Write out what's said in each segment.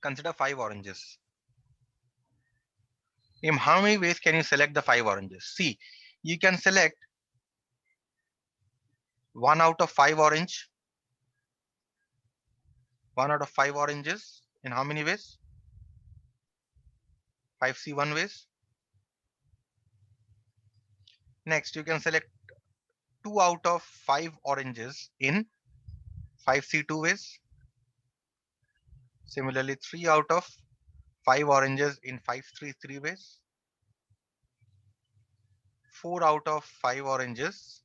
Consider 5 oranges. In how many ways can you select the 5 oranges? See, you can select 1 out of 5 orange. 1 out of 5 oranges. In how many ways? 5C1 ways. Next, you can select 2 out of 5 oranges in 5C2 ways. Similarly, 3 out of 5 oranges in 5C3 ways. 4 out of 5 oranges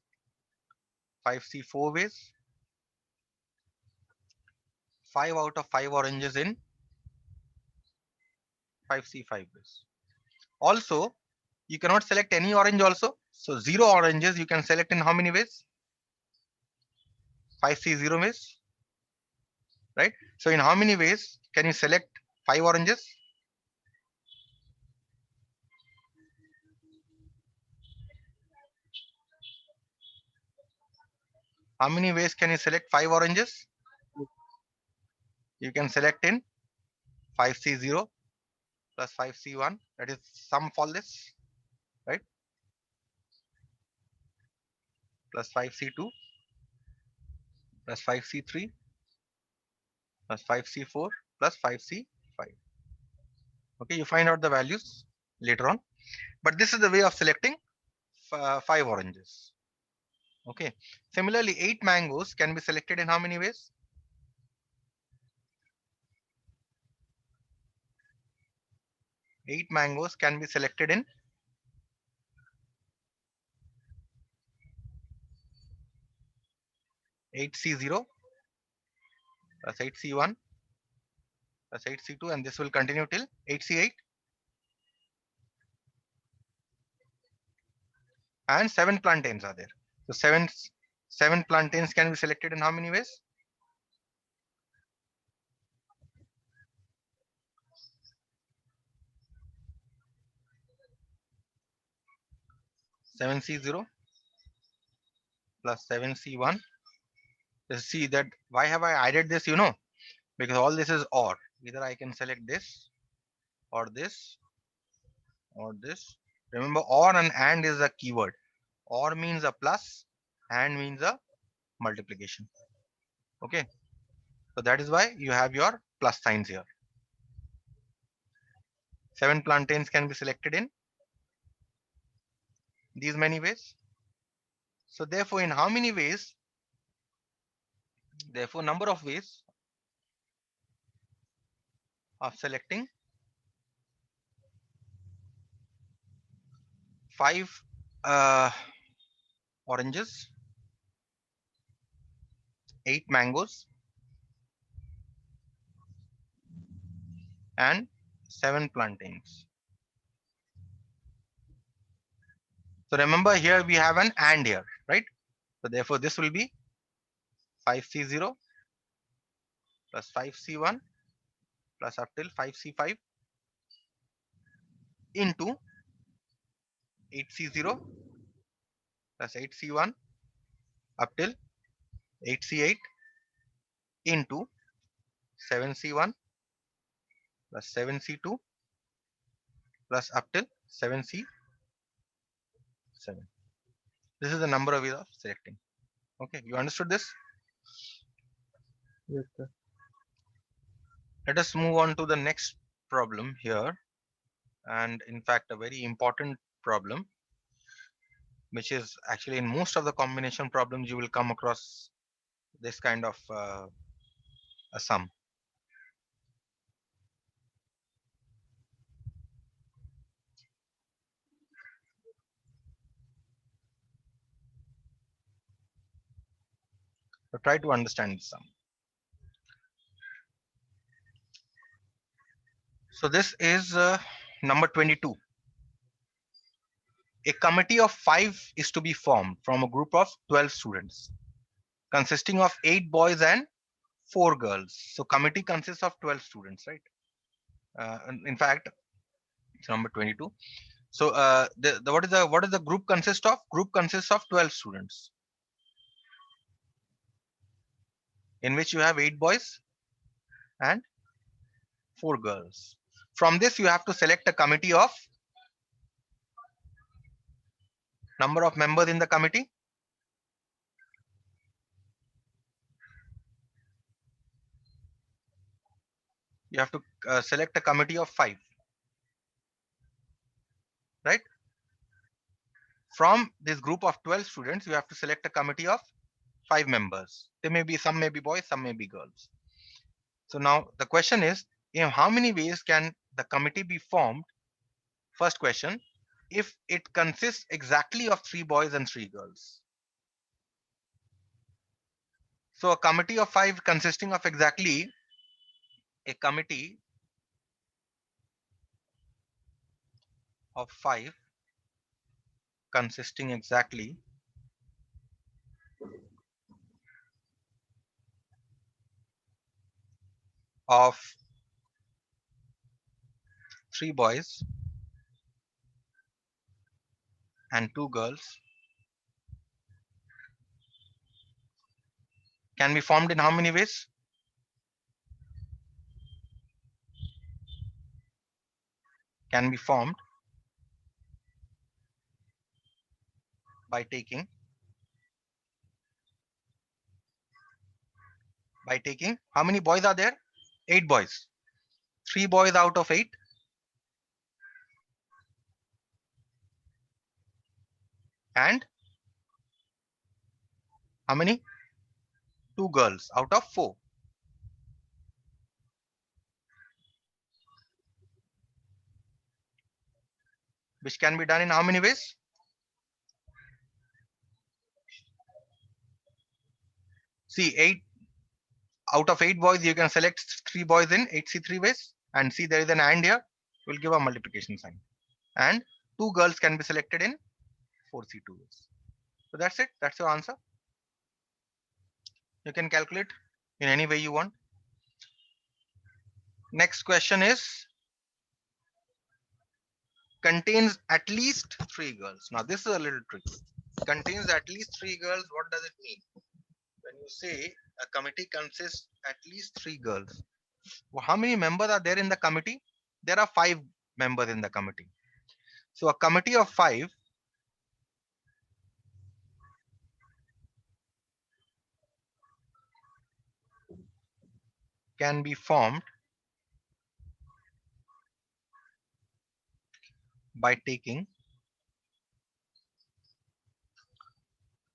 5C4 ways. 5 out of 5 oranges in 5C5 ways. Also, you cannot select any orange also. So 0 oranges you can select in how many ways? 5C0 ways, right? So in how many ways can you select 5 oranges? How many ways can you select 5 oranges? You can select in 5C0 plus 5C1, that is sum for this, right? Plus 5C2 plus 5C3 plus 5C4 plus 5C5. Okay, you find out the values later on. But this is the way of selecting 5 oranges. Okay. Similarly, 8 mangoes can be selected in how many ways? 8 mangoes can be selected in 8C0 plus 8C1 plus 8C2, and this will continue till 8C8. And 7 plantains are there. So 7 plantains can be selected in how many ways? 7C0 plus 7C1. See that why have I added this? Because all this is OR. Either I can select this or this or this. Remember, OR and is a keyword. OR means a plus, and means a multiplication. Okay, so that is why you have your plus signs here. 7 plantains can be selected in these many ways. So therefore, in how many ways? Therefore, number of ways of selecting 5 oranges, 8 mangoes, and 7 plantains. So remember, here we have an AND here, right? So therefore, this will be 5C0 plus 5C1 plus up till 5C5 into 8C0 plus 8C1 up till 8C8 into 7C1 plus 7C2 plus up till 7C7. This is the number of ways of selecting. Okay, you understood this? Yes, sir. Let us move on to the next problem here, and in fact a very important problem, which is actually in most of the combination problems you will come across this kind of a sum. So try to understand the sum. So this is number 22. A committee of 5 is to be formed from a group of 12 students consisting of 8 boys and 4 girls. So committee consists of 12 students, right? In fact, it's number 22. So what is the group consist of? Group consists of 12 students, in which you have 8 boys and 4 girls. From this, you have to select a committee of number of members in the committee. You have to select a committee of 5, right? From this group of 12 students, you have to select a committee of 5 members. There may be some may be boys, some may be girls. So now the question is, in how many ways can the committee be formed? First question, if it consists exactly of 3 boys and 3 girls. So a committee of 5 consisting of exactly a committee of 5 consisting exactly of 3 boys and 2 girls can be formed in how many ways? Can be formed by taking how many boys are there? 8 boys. 3 boys out of 8 and how many? 2 girls out of 4. Which can be done in how many ways? See, 8 out of 8 boys, you can select 3 boys in 8C3 ways. And see, there is an and here. We'll give a multiplication sign. And 2 girls can be selected in 4C2 ways. So that's it. That's your answer. You can calculate in any way you want. Next question is, contains at least 3 girls. Now this is a little tricky. Contains at least 3 girls. What does it mean? When you say a committee consists at least 3 girls, well, how many members are there in the committee? There are 5 members in the committee. So a committee of 5 can be formed by taking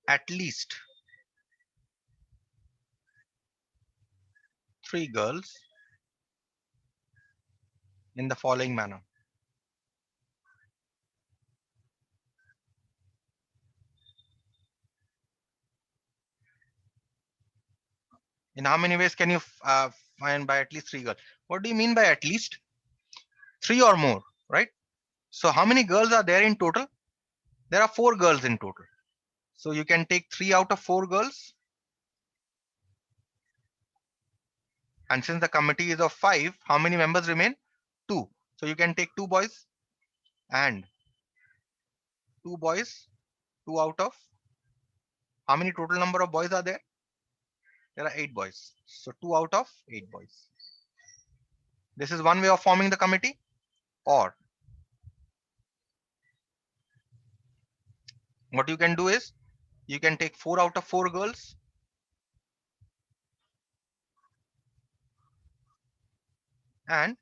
at least 3 girls in the following manner. In how many ways can you find by at least 3 girls? What do you mean by at least? 3 or more, right? So how many girls are there in total? There are 4 girls in total. So you can take 3 out of 4 girls. And since the committee is of 5, how many members remain? 2. So you can take 2 boys and 2 boys, 2 out of how many total number of boys are there? There are 8 boys. So 2 out of 8 boys. This is one way of forming the committee. Or what you can do is, you can take 4 out of 4 girls and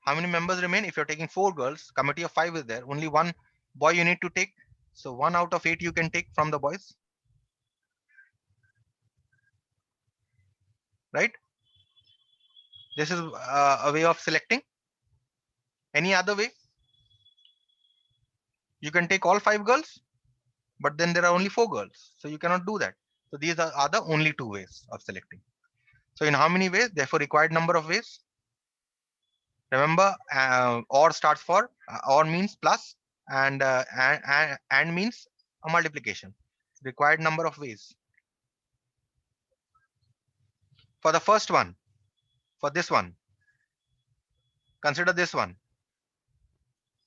how many members remain? If you're taking 4 girls, committee of 5 is there, only 1 boy you need to take. So 1 out of 8 you can take from the boys, right? This is a way of selecting. Any other way? You can take all 5 girls, but then there are only 4 girls, so you cannot do that. So these are the only 2 ways of selecting. So in how many ways? Therefore required number of ways. Remember, or starts for or means plus, and means a multiplication. Required number of ways. For the first one, for this one, consider this one.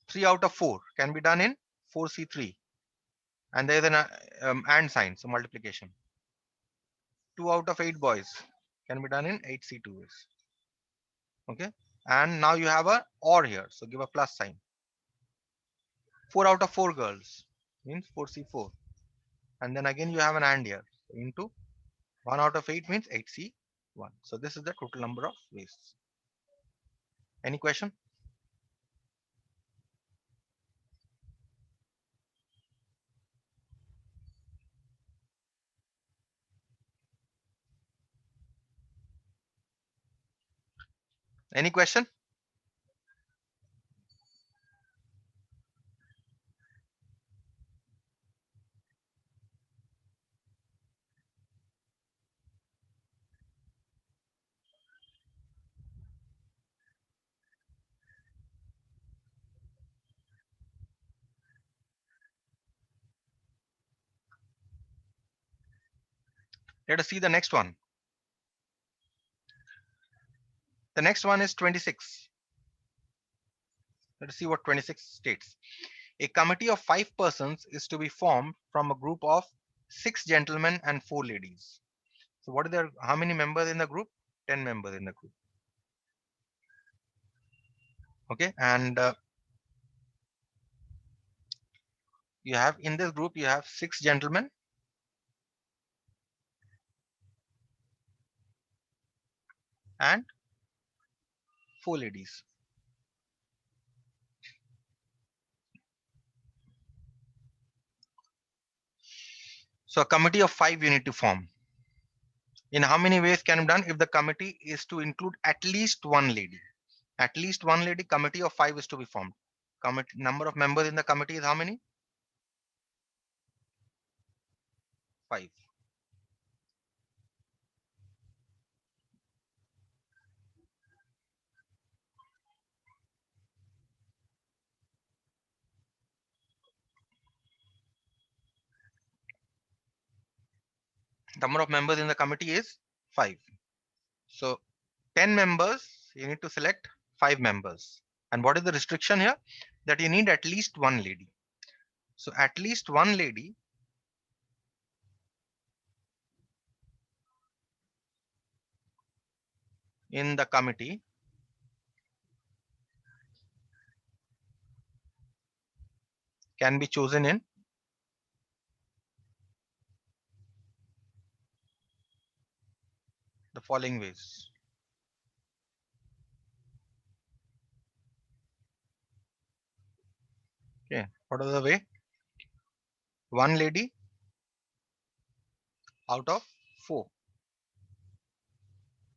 3 out of 4 can be done in 4C3, and there is an and sign, so multiplication. 2 out of 8 boys can be done in 8C2 ways. Okay. And now you have a or here, so give a plus sign. 4 out of 4 girls means 4C4. And then again you have an and here, into 1 out of 8 means 8C1. So this is the total number of wastes. Any question? Any question? Let us see the next one. The next one is 26. Let us see what 26 states. A committee of 5 persons is to be formed from a group of 6 gentlemen and 4 ladies. So what are there? How many members in the group? 10 members in the group. Okay, and you have in this group you have 6 gentlemen and 4 ladies. So a committee of 5 you need to form. In how many ways can be done? If the committee is to include at least one lady. At least one lady, committee of 5 is to be formed. Number of members in the committee is how many? 5. Number of members in the committee is 5. So 10 members, you need to select 5 members. And what is the restriction here? That you need at least one lady. So at least one lady in the committee can be chosen in the following ways. Okay, what are the way? One lady out of 4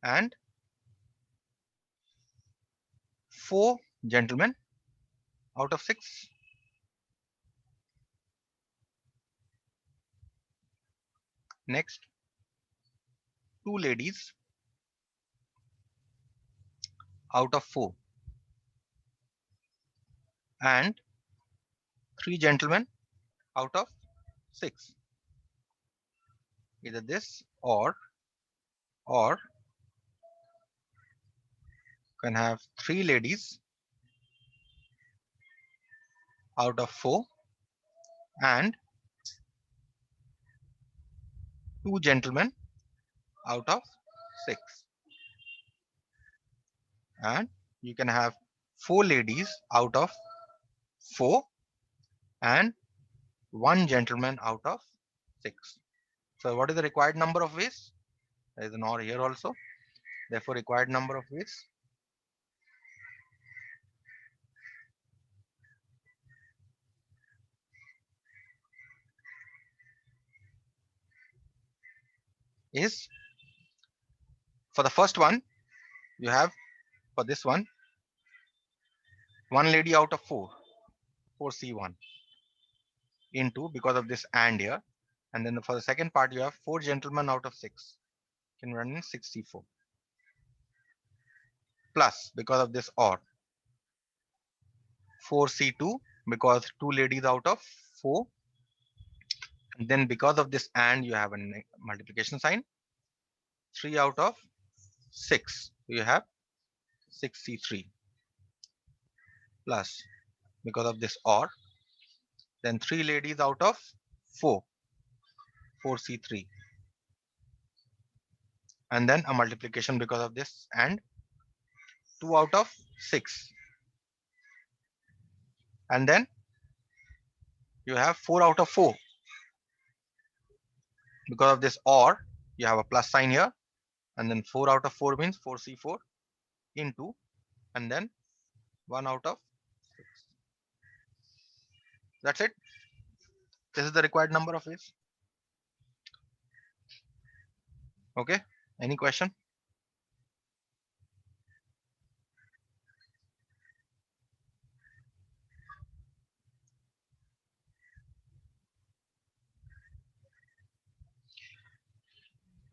and 4 gentlemen out of 6. Next, 2 ladies out of 4 and 3 gentlemen out of 6. Either this or can have 3 ladies out of 4 and 2 gentlemen out of 6. And you can have 4 ladies out of 4 and 1 gentleman out of 6. So what is the required number of ways? There is an or here also. Therefore, required number of ways is, for the first one, you have for this one lady out of 4, 4C1 into, because of this and here, and then for the second part you have 4 gentlemen out of 6, can run in 6C4 plus, because of this or, 4C2 because 2 ladies out of 4, and then because of this and you have a multiplication sign, 3 out of 6 you have 6C3 plus, because of this or, then 3 ladies out of 4, 4C3, and then a multiplication because of this and 2 out of 6. And then you have 4 out of 4. Because of this or, you have a plus sign here. And then 4 out of 4 means 4C4 into, and then 1 out of 6. That's it. This is the required number of ways. Okay. Any question?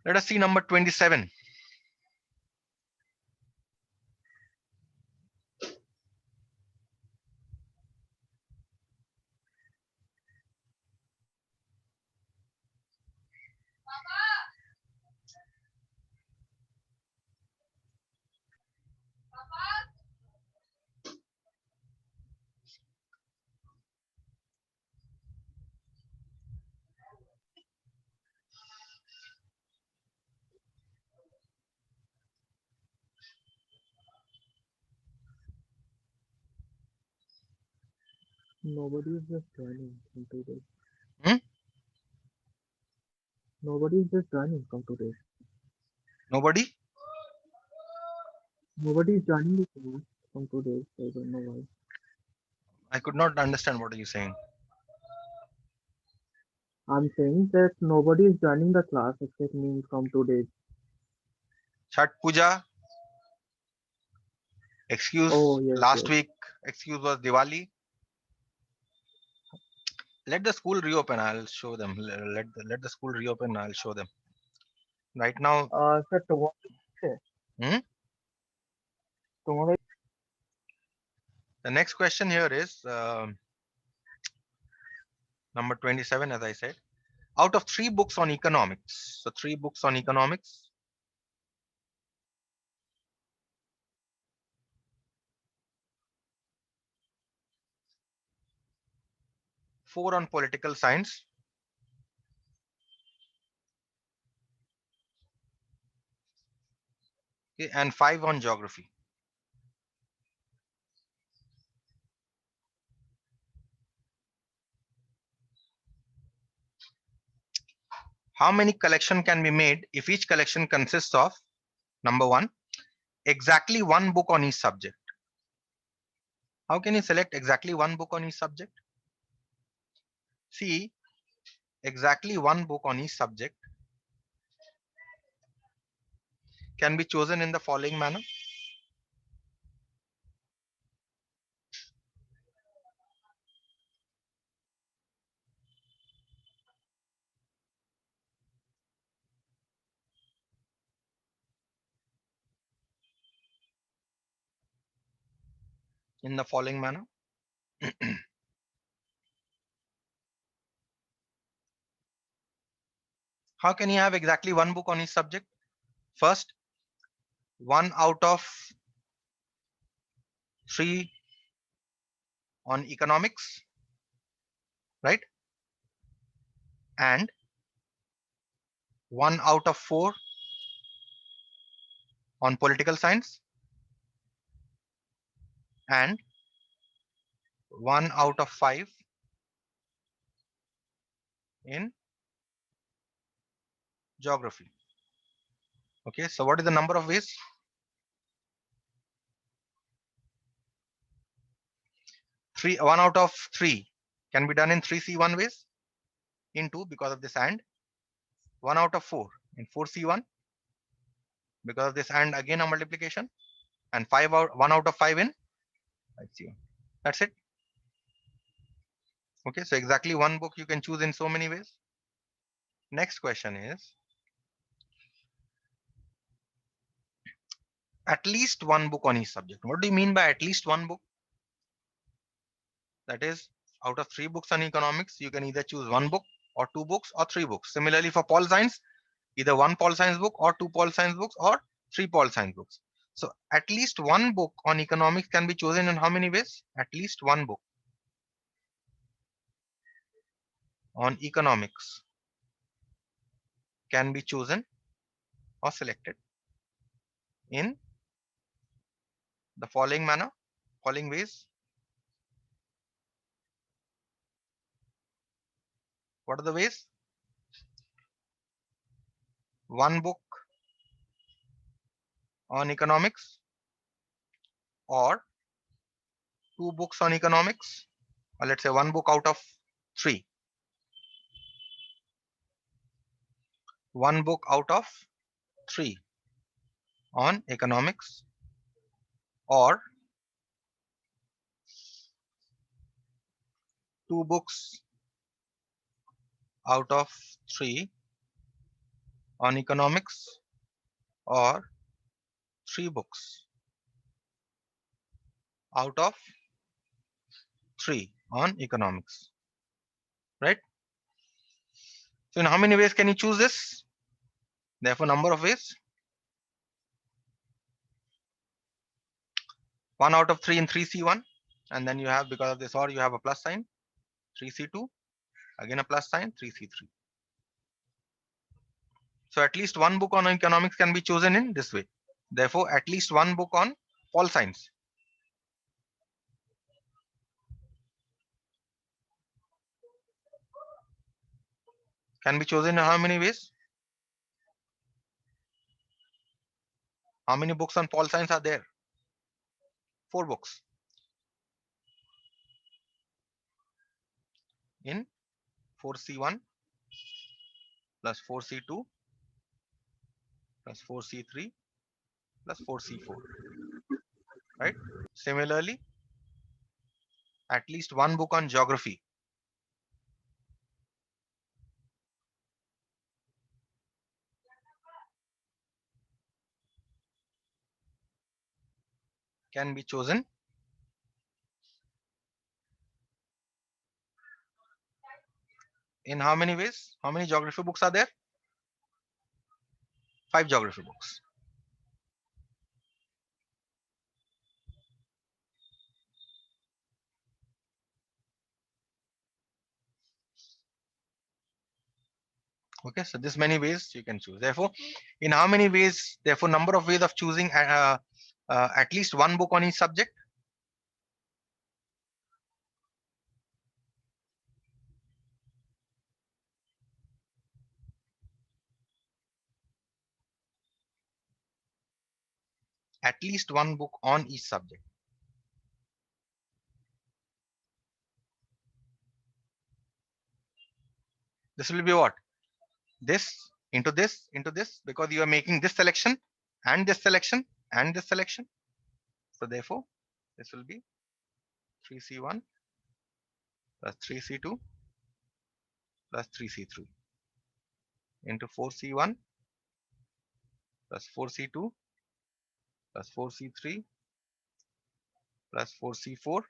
Let us see number 27. Nobody is just joining from today. Hmm? Nobody is just joining from today. Nobody? Nobody is joining the class from today. So I don't know why. I could not understand what are you saying. I'm saying that nobody is joining the class except me from today. Chhat Puja. Excuse. Oh yes, Last yes. week, excuse was Diwali. Let the school reopen. I'll show them. Let the school reopen. I'll show them. Right now, Sir, tomorrow. hmm? Tomorrow. The next question here is number 27, as I said. Out of 3 books on economics, so 3 books on economics, 4 on political science, okay, and 5 on geography. How many collection can be made if each collection consists of, number 1, exactly 1 book on each subject? How can you select exactly 1 book on each subject? See, exactly 1 book on each subject can be chosen in the following manner. In the following manner. How can you have exactly 1 book on each subject? First, 1 out of 3 on economics, right? And 1 out of 4 on political science, and 1 out of 5 in geography. Okay, so what is the number of ways? 1 out of 3 can be done in 3C1 ways, in 2 because of this and. 1 out of 4 in 4C1 because of this and again a multiplication, and 1 out of 5 in 5C1. That's it. Okay, so exactly 1 book you can choose in so many ways. Next question is, at least 1 book on each subject. What do you mean by at least 1 book? That is, out of 3 books on economics, you can either choose 1 book or 2 books or 3 books. Similarly, for pol science, either 1 pol science book or 2 pol science books or 3 pol science books. So at least 1 book on economics can be chosen in how many ways? At least 1 book on economics can be chosen or selected in the following manner, following ways. What are the ways? One book on economics or two books on economics, or let's say one book out of three. One book out of three on economics, or two books out of three on economics, or three books out of three on economics, right? So in how many ways can you choose this? Therefore, number of ways. 1 out of 3 in 3C1, and then you have, because of this or, you have a plus sign, 3C2, again a plus sign, 3C3. So at least one book on economics can be chosen in this way. Therefore, at least one book on pol science can be chosen in how many ways? How many books on pol science are there? 4 books. In 4C1 plus 4C2 plus 4C3 plus 4C4, right? Similarly, at least one book on geography can be chosen in how many ways? How many geography books are there? 5 geography books. Okay, so this many ways you can choose. Therefore, in how many ways? Therefore, number of ways of choosing at least one book on each subject. At least one book on each subject. This will be what? This into this into this, because you are making this selection and this selection and this selection. So therefore, this will be 3C1 plus 3C2 plus 3C3 into 4C1 plus 4C2 plus 4C3 plus 4C4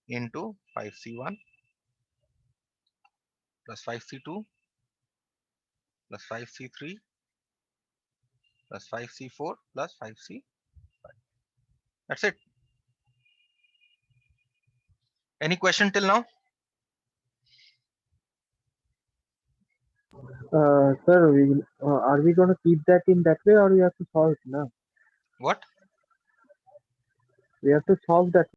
into 5C1 plus 5C2 plus 5C3 plus 5C4 plus 5C5. That's it. Any question till now? Sir, are we going to keep that in that way or we have to solve it now? What? We have to solve that